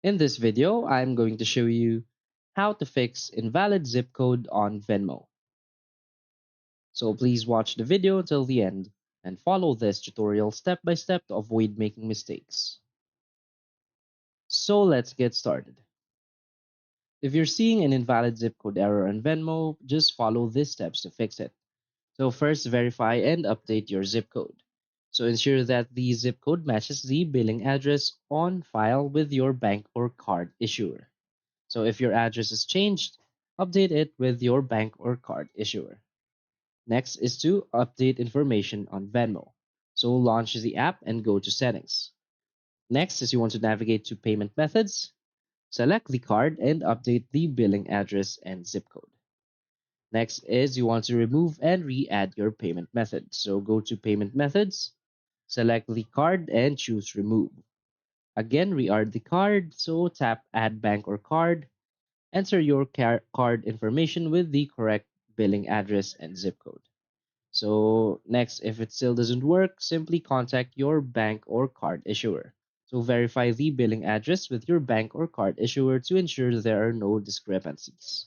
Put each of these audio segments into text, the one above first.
In this video, I'm going to show you how to fix invalid zip code on Venmo. So please watch the video till the end and follow this tutorial step by step to avoid making mistakes. So let's get started. If you're seeing an invalid zip code error on Venmo, just follow these steps to fix it. So first, verify and update your zip code. So ensure that the zip code matches the billing address on file with your bank or card issuer. So if your address is changed, update it with your bank or card issuer. Next is to update information on Venmo. So launch the app and go to settings. Next is you want to navigate to payment methods, select the card and update the billing address and zip code. Next is you want to remove and re-add your payment method. So go to payment methods, select the card and choose remove. Again, re-add the card, so tap add bank or card. Enter your card information with the correct billing address and zip code. So next, if it still doesn't work, simply contact your bank or card issuer. So verify the billing address with your bank or card issuer to ensure there are no discrepancies.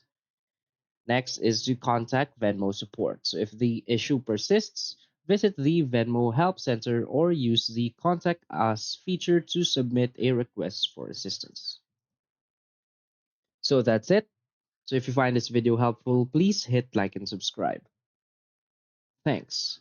Next is to contact Venmo support. So if the issue persists, visit the Venmo Help Center or use the Contact Us feature to submit a request for assistance. So that's it. So if you find this video helpful, please hit like and subscribe. Thanks.